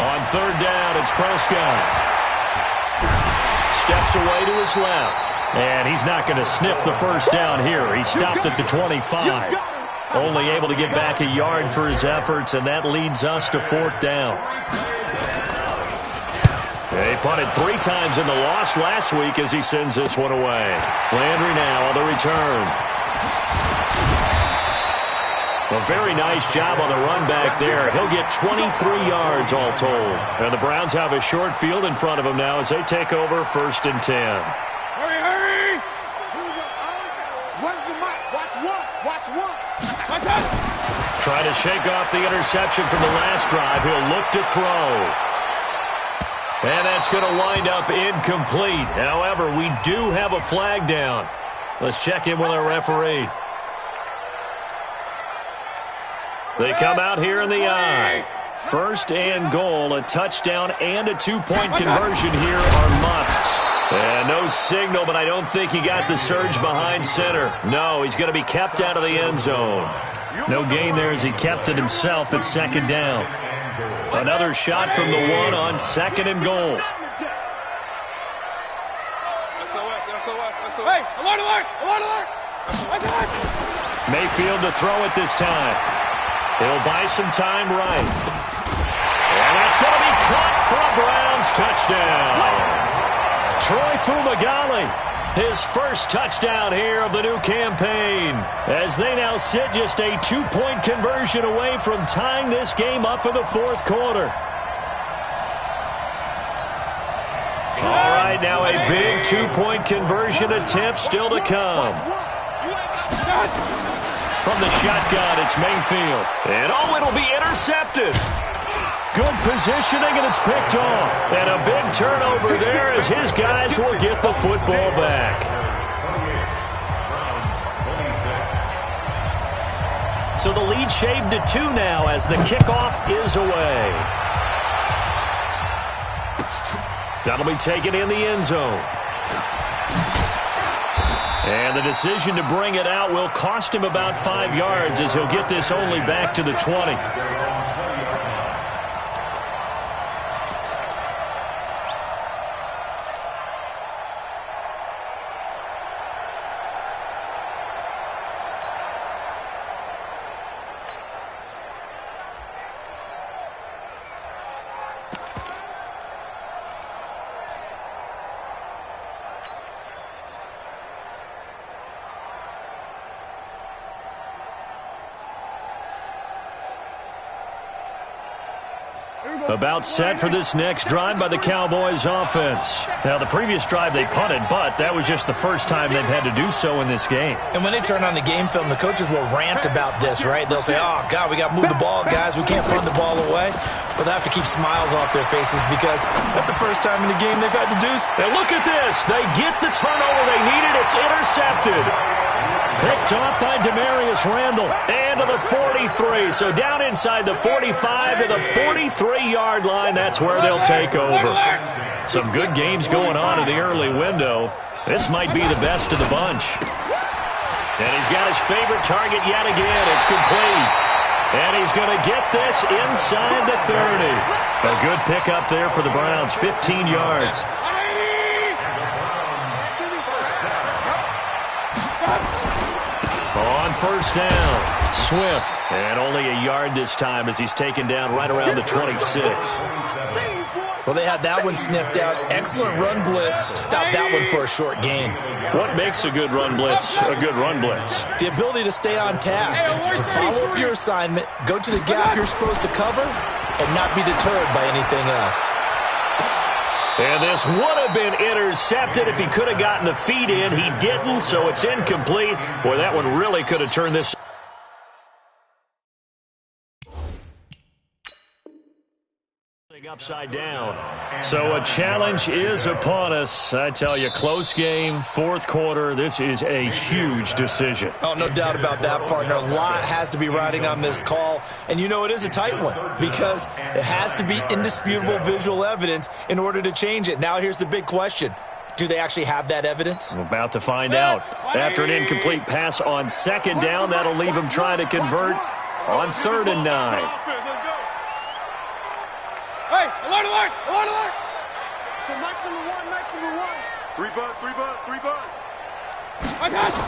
On third down, it's Prescott. Steps away to his left. And he's not going to sniff the first down here. He stopped at the 25. Only able to get back a yard for his efforts, and that leads us to fourth down. They punted 3 times in the loss last week as he sends this one away. Landry now on the return. A very nice job on the run back there. He'll get 23 yards all told. And the Browns have a short field in front of them now as they take over first and 10. Hurry! What's the mic? Watch one. Trying to shake off the interception from the last drive. He'll look to throw. And that's going to wind up incomplete. However, we do have a flag down. Let's check in with our referee. They come out here in the eye. First and goal, a touchdown and a 2-point conversion here are musts. And no signal, but I don't think he got the surge behind center. No, he's going to be kept out of the end zone. No gain there as he kept it himself at second down. Another shot from the one on second and goal. Hey, alert! Mayfield to throw it this time. He'll buy some time right. And that's going to be caught for a Browns touchdown. Troy Fumagalli, his first touchdown here of the new campaign, as they now sit just a 2-point conversion away from tying this game up in the fourth quarter. All right, now a big 2-point conversion attempt still to come. From the shotgun, it's Mayfield. And it'll be intercepted. Good positioning, and it's picked off. And a big turnover there as his guys will get the football back. So the lead shaved to 2 now as the kickoff is away. That'll be taken in the end zone. And the decision to bring it out will cost him about 5 yards as he'll get this only back to the 20. About set for this next drive by the Cowboys offense. Now, the previous drive they punted, but that was just the first time they've had to do so in this game. And when they turn on the game film, the coaches will rant about this, right? They'll say, oh, God, we got to move the ball, guys. We can't punt the ball away. But they have to keep smiles off their faces because that's the first time in the game they've had to do so. And look at this. They get the turnover they needed. It's intercepted. Picked off by Demarius Randall. And to the 43. So down inside the 45 to the 43-yard line. That's where they'll take over. Some good games going on in the early window. This might be the best of the bunch. And he's got his favorite target yet again. It's complete. And he's going to get this inside the 30. A good pickup there for the Browns. 15 yards. On first down, Swift. And only a yard this time as he's taken down right around the 26. Well, they had that one sniffed out. Excellent run blitz. Stopped that one for a short gain. What makes a good run blitz a good run blitz? The ability to stay on task, to follow up your assignment, go to the gap you're supposed to cover, and not be deterred by anything else. And this would have been intercepted if he could have gotten the feet in. He didn't, so it's incomplete. Boy, that one really could have turned this upside down. So a challenge is upon us. I tell you, close game, fourth quarter. This is a huge decision. Oh, no doubt about that, partner. A lot has to be riding on this call. And you know it is a tight one because it has to be indisputable visual evidence in order to change it. Now here's the big question. Do they actually have that evidence? We're about to find out. After an incomplete pass on second down, that'll leave him trying to convert on 3rd and 9. Hey, alert, alert, alert, alert. So Mike's number one. 3 bucks. I got you.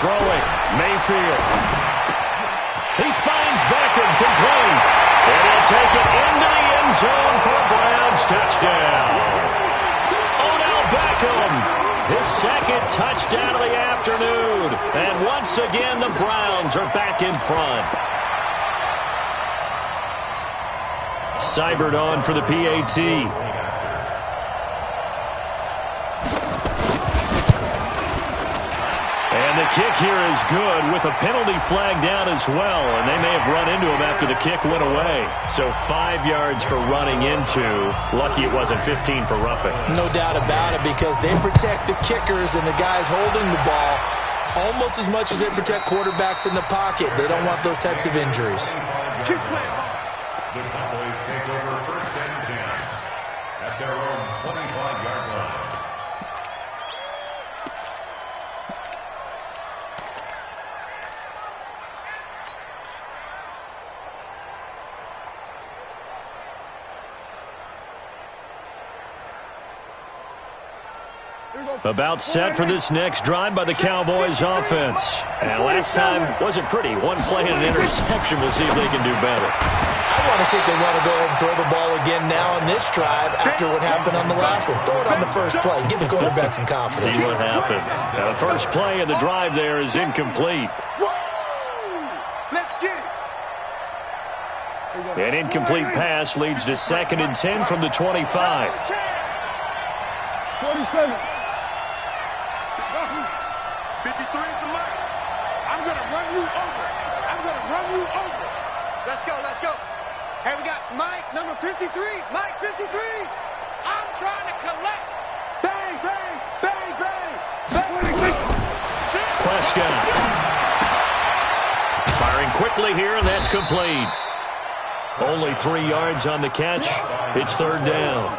Throwing, Mayfield. He finds Beckham complete. And he'll take it into the end zone for a Browns touchdown. Odell Beckham, his second touchdown of the afternoon. And once again, the Browns are back in front. Seibert on for the PAT. And the kick here is good with a penalty flag down as well. And they may have run into him after the kick went away. So 5 yards for running into. Lucky it wasn't 15 for roughing. No doubt about it because they protect the kickers and the guys holding the ball almost as much as they protect quarterbacks in the pocket. They don't want those types of injuries. Keep playing. The Cowboys take over 1st and 10 at their own 25-yard line. About set for this next drive by the Cowboys offense. And last time wasn't pretty. One play and an interception. We'll see if they can do better. I want to see if they want to go ahead and throw the ball again now on this drive after what happened on the last one. Throw it on the first play. Give the quarterback some confidence. See what happens. Now, the first play of the drive there is incomplete. Let's get it. An incomplete pass leads to 2nd and 10 from the 25. 47. 53 is the mark. I'm going to run you over. Let's go. Hey, we got Mike, number 53. Mike, 53. I'm trying to collect. Bang. Prescott. Firing quickly here, and that's complete. Only 3 yards on the catch. It's 3rd down.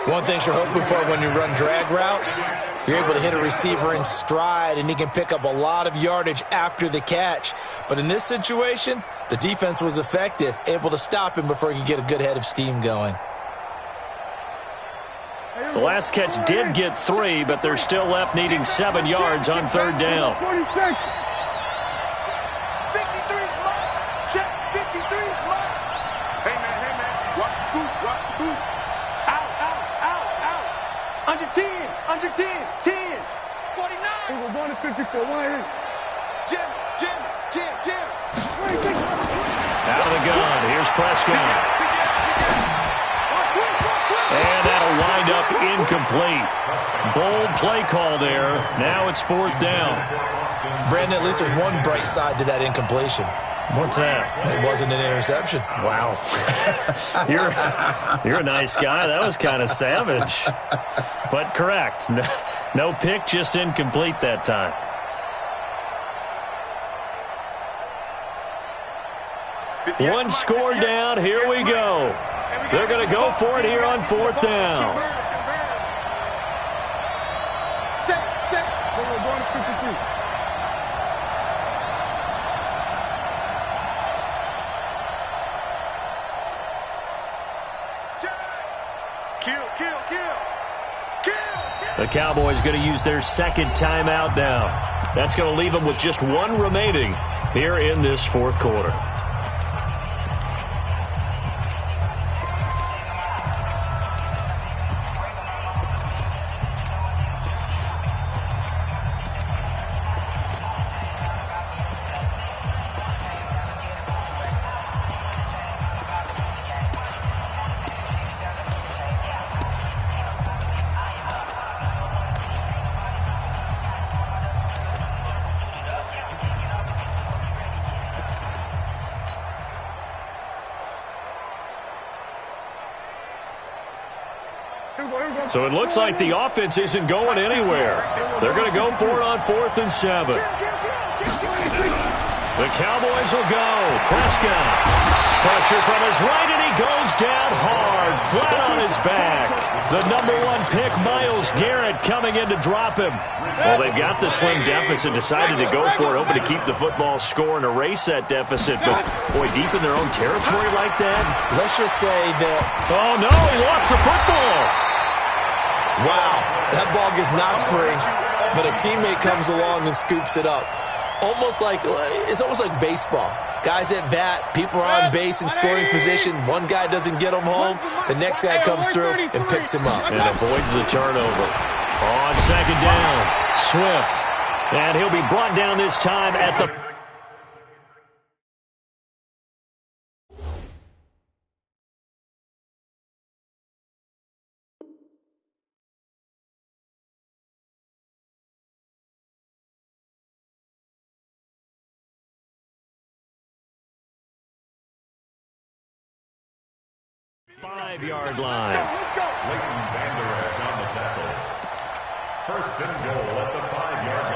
One thing you're hoping for when you run drag routes, you're able to hit a receiver in stride, and he can pick up a lot of yardage after the catch. But in this situation, the defense was effective, able to stop him before he could get a good head of steam going. The last catch did get 3, but they're still left needing 7 yards on 3rd down. 46. 53's mark. Check 53's mark. Hey, man. Watch the boot. Out. Under 10. 10. 49. We're going to 54. Jim. Out of the gun. Here's Prescott. And that'll wind up incomplete. Bold play call there. Now it's 4th down. Brandon, at least there's one bright side to that incompletion. What's that? It wasn't an interception. Wow. You're a nice guy. That was kind of savage. But correct. No pick, just incomplete that time. One score down. Here we go. They're going to go for it here on 4th down. Set. We're going to 53. The Cowboys going to use their 2nd timeout now. That's going to leave them with just 1 remaining here in this 4th quarter. So it looks like the offense isn't going anywhere. They're going to go for it on 4th and 7. The Cowboys will go. Prescott. Pressure from his right, and he goes down hard, flat on his back. The number 1 pick, Myles Garrett, coming in to drop him. Well, they've got the slim deficit, decided to go for it, hoping to keep the football score and erase that deficit. But, boy, deep in their own territory like that. Let's just say that... Oh, no, he lost the football. Wow, that ball gets knocked free, but a teammate comes along and scoops it up. It's almost like baseball. Guys at bat, people are on base in scoring position. One guy doesn't get him home. The next guy comes through and picks him up. And avoids the turnover. On 2nd down, Swift. And he'll be brought down this time at the... Five-yard line. Leighton Vander Esch on the tackle. 1st and goal at the 5-yard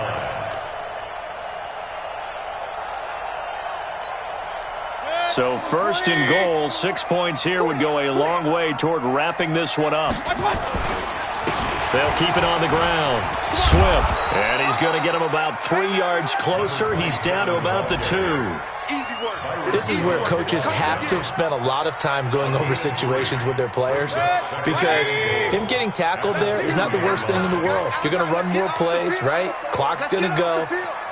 line. So 1st and goal, 6 points here would go a long way toward wrapping this one up. They'll keep it on the ground. Swift. And he's going to get him about 3 yards closer. He's down to about the 2. This is where coaches have to have spent a lot of time going over situations with their players, because him getting tackled there is not the worst thing in the world. You're going to run more plays, right? Clock's going to go.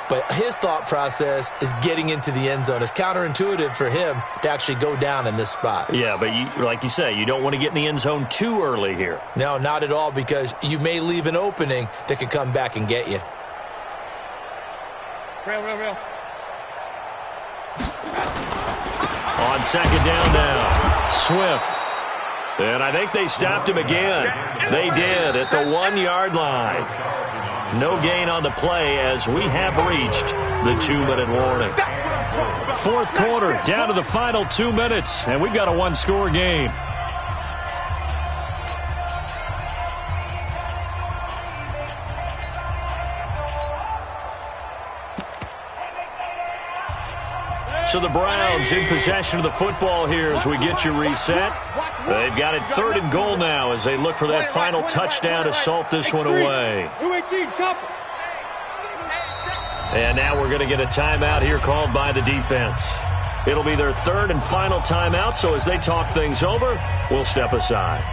But his thought process is getting into the end zone. It's counterintuitive for him to actually go down in this spot. Yeah, but like you say, you don't want to get in the end zone too early here. No, not at all, because you may leave an opening that could come back and get you. Real. On 2nd down now, Swift. And I think they stopped him again. They did at the 1-yard line. No gain on the play as we have reached the 2-minute warning. 4th quarter, down to the final 2 minutes, and we've got a 1-score game. So the Browns in possession of the football here as we get you reset. They've got it 3rd and goal now as they look for that final touchdown to salt this one away. And now we're going to get a timeout here called by the defense. It'll be their 3rd and final timeout, so as they talk things over, we'll step aside.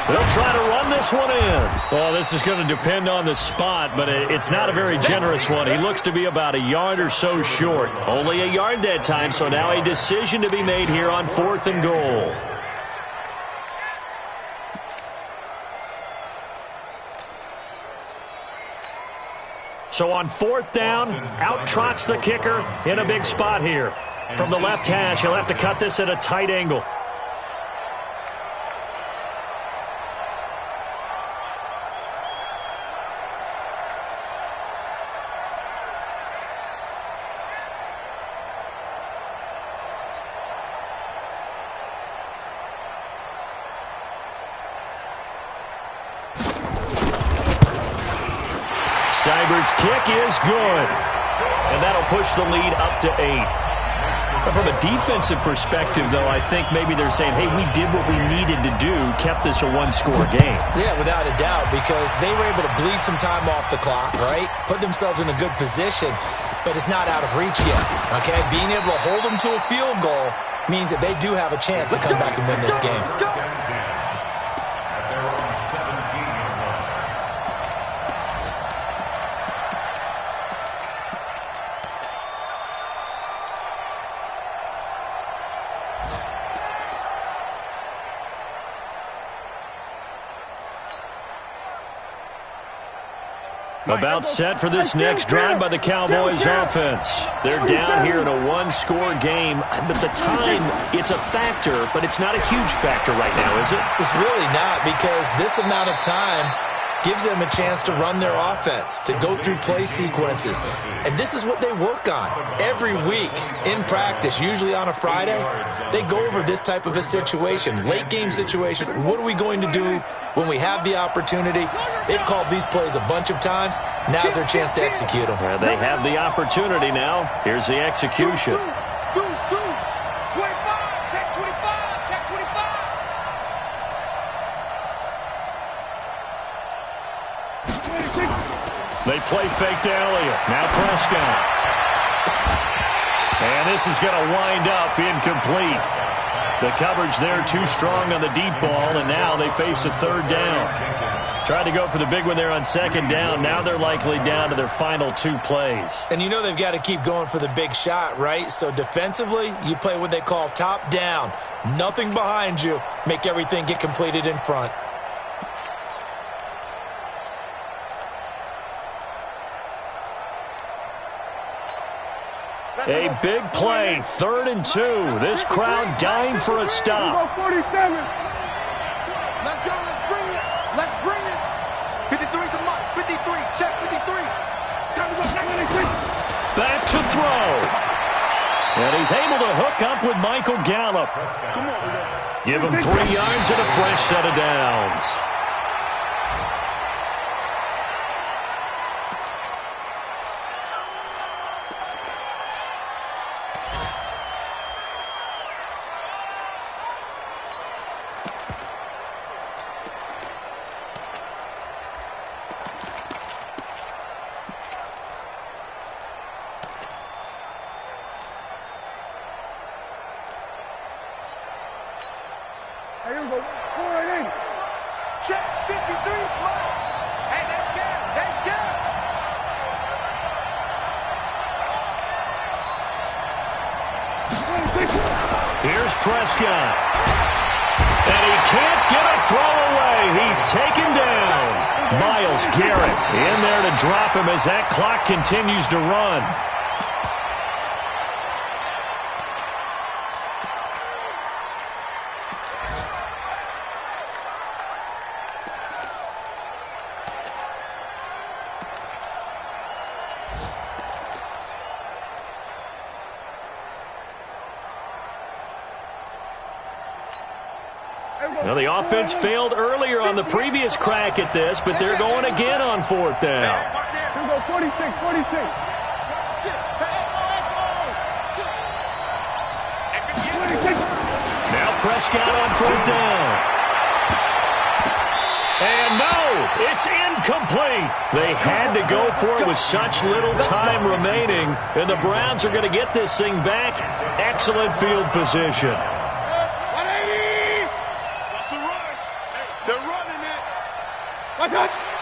They'll try to run this one in. Well, this is going to depend on the spot, but it's not a very generous one. He looks to be about a yard or so short. Only a yard that time, so now a decision to be made here on 4th and goal. So on 4th down, out trots the kicker in a big spot here. From the left hash, he'll have to cut this at a tight angle. Seibert's kick is good. And that'll push the lead up to 8. But from a defensive perspective, though, I think maybe they're saying, hey, we did what we needed to do, kept this a 1-score game. Yeah, without a doubt, because they were able to bleed some time off the clock, right? Put themselves in a good position, but it's not out of reach yet, okay? Being able to hold them to a field goal means that they do have a chance to come back and win this game. About set for this next drive by the Cowboys offense. They're down here in a 1-score game. But the time, it's a factor, but it's not a huge factor right now, is it? It's really not, because this amount of time gives them a chance to run their offense, to go through play sequences. And this is what they work on every week in practice, usually on a Friday. They go over this type of a situation, late game situation. What are we going to do when we have the opportunity? They've called these plays a bunch of times. Now's their chance to execute them. And they have the opportunity now. Here's the execution. 25, check 25, check 25. They play fake to Elliott. Now Prescott. And this is going to wind up incomplete. The coverage there too strong on the deep ball, and now they face a third down. Tried to go for the big one there on second down. Now they're likely down to their final 2 plays. And you know they've got to keep going for the big shot, right? So defensively, you play what they call top down. Nothing behind you. Make everything get completed in front. A big play, 3rd and 2. This crowd dying for a stop. 47. Let's go, let's bring it. Let's bring it. 53 to Mike. 53, check 53. Time to go. Back to throw. And he's able to hook up with Michael Gallup. Come on. Give him 3 yards and a fresh set of downs. Here we go. 4-8. Check 53. Hey, that's good. That's good. Here's Prescott. And he can't get a throw away. He's taken down. Myles Garrett in there to drop him as that clock continues to run. Now, the offense failed earlier on the previous crack at this, but they're going again on 4th down. Here we go, 46, 46. Now Prescott on 4th down. And no, it's incomplete. They had to go for it with such little time remaining, and the Browns are going to get this thing back. Excellent field position.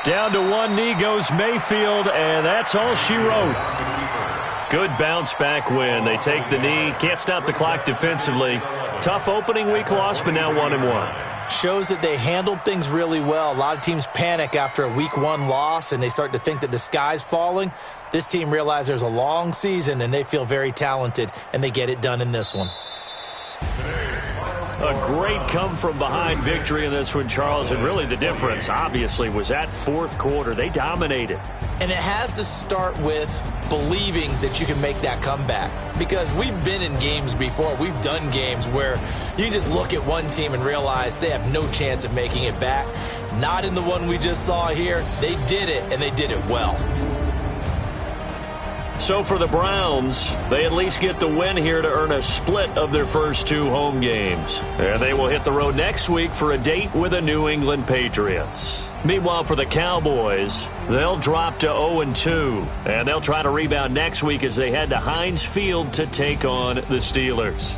Down to one knee goes Mayfield, and that's all she wrote. Good bounce-back win. They take the knee. Can't stop the clock defensively. Tough opening week loss, but now 1-1. Shows that they handled things really well. A lot of teams panic after a week 1 loss, and they start to think that the sky's falling. This team realizes there's a long season, and they feel very talented, and they get it done in this one. A great come-from-behind victory in this one, Charles, and really the difference, obviously, was that 4th quarter. They dominated. And it has to start with believing that you can make that comeback. Because we've been in games before. We've done games where you just look at one team and realize they have no chance of making it back. Not in the one we just saw here. They did it, and they did it well. So for the Browns, they at least get the win here to earn a split of their first 2 home games. And they will hit the road next week for a date with the New England Patriots. Meanwhile, for the Cowboys, they'll drop to 0-2. And they'll try to rebound next week as they head to Heinz Field to take on the Steelers.